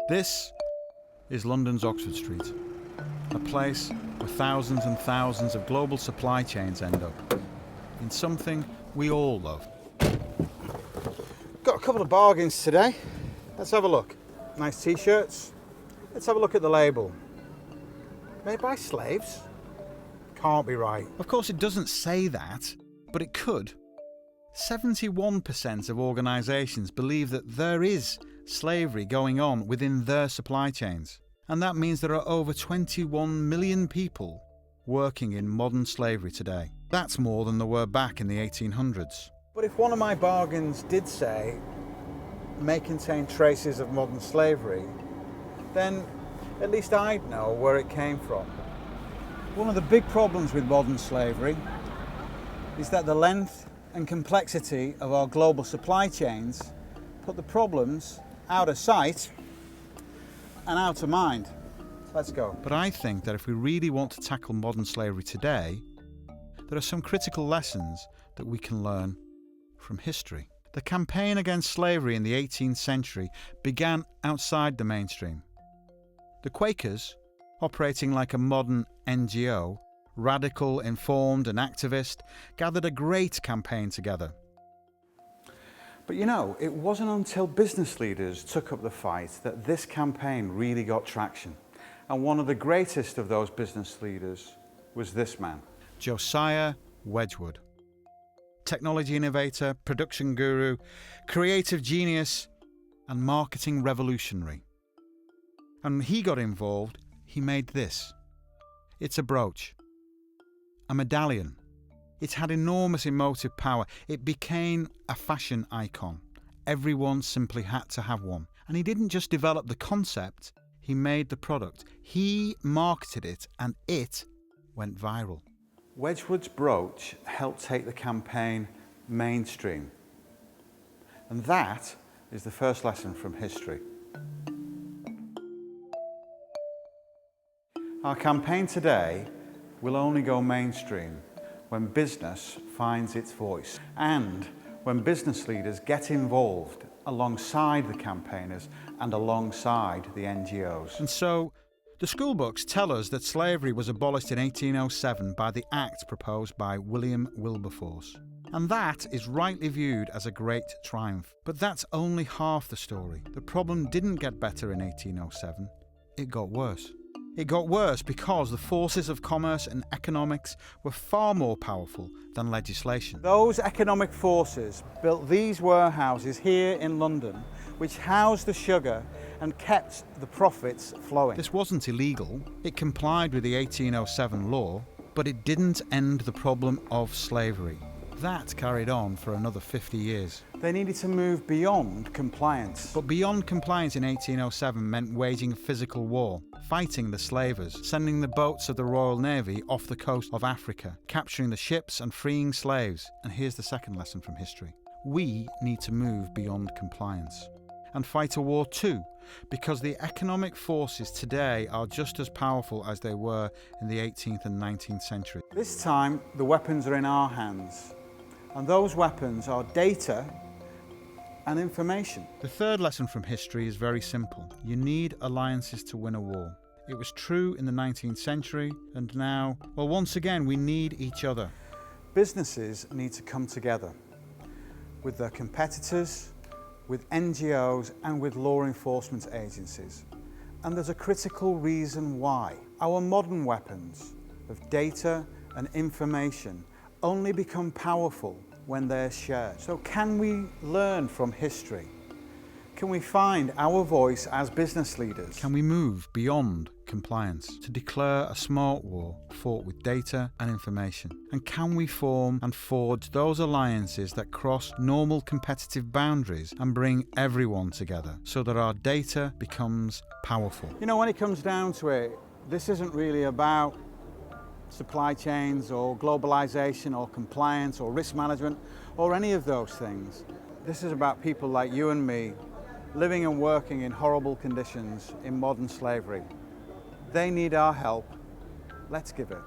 This is London's Oxford Street, a place where thousands and thousands of global supply chains end up, in something we all love. Got a couple of bargains today. Let's have a look. Nice t-shirts. Let's have a look at the label. Made by slaves? Can't be right. Of course, it doesn't say that, but it could. 71% of organisations believe that there is slavery going on within their supply chains. And that means there are over 21 million people working in modern slavery today. That's more than there were back in the 1800s. But if one of my bargains did say, may contain traces of modern slavery, then at least I'd know where it came from. One of the big problems with modern slavery is that the length and complexity of our global supply chains put the problems out of sight and out of mind. Let's go. But I think that if we really want to tackle modern slavery today, there are some critical lessons that we can learn from history. The campaign against slavery in the 18th century began outside the mainstream. The Quakers, operating like a modern NGO, radical, informed and activist, gathered a great campaign together. But you know, it wasn't until business leaders took up the fight that this campaign really got traction. And one of the greatest of those business leaders was this man. Josiah Wedgwood. Technology innovator, production guru, creative genius and marketing revolutionary. And when he got involved, he made this. It's a brooch. A medallion. It had enormous emotive power. It became a fashion icon. Everyone simply had to have one. And he didn't just develop the concept, he made the product. He marketed it and it went viral. Wedgwood's brooch helped take the campaign mainstream. And that is the first lesson from history. Our campaign today will only go mainstream when business finds its voice and when business leaders get involved alongside the campaigners and alongside the NGOs. And so, the school books tell us that slavery was abolished in 1807 by the Act proposed by William Wilberforce. And that is rightly viewed as a great triumph. But that's only half the story. The problem didn't get better in 1807, it got worse. It got worse because the forces of commerce and economics were far more powerful than legislation. Those economic forces built these warehouses here in London, which housed the sugar and kept the profits flowing. This wasn't illegal. It complied with the 1807 law, but it didn't end the problem of slavery. That carried on for another 50 years. They needed to move beyond compliance. But beyond compliance in 1807 meant waging physical war, fighting the slavers, sending the boats of the Royal Navy off the coast of Africa, capturing the ships and freeing slaves. And here's the second lesson from history. We need to move beyond compliance and fight a war too, because the economic forces today are just as powerful as they were in the 18th and 19th century. This time, the weapons are in our hands. And those weapons are data and information. The third lesson from history is very simple. You need alliances to win a war. It was true in the 19th century, and now, well, once again, we need each other. Businesses need to come together with their competitors, with NGOs, and with law enforcement agencies. And there's a critical reason why. Our modern weapons of data and information only become powerful when they're shared. So can we learn from history? Can we find our voice as business leaders? Can we move beyond compliance to declare a smart war fought with data and information? And can we form and forge those alliances that cross normal competitive boundaries and bring everyone together so that our data becomes powerful? You know, when it comes down to it, this isn't really about supply chains or globalization or compliance or risk management or any of those things. This is about people like you and me living and working in horrible conditions in modern slavery. They need our help. Let's give it.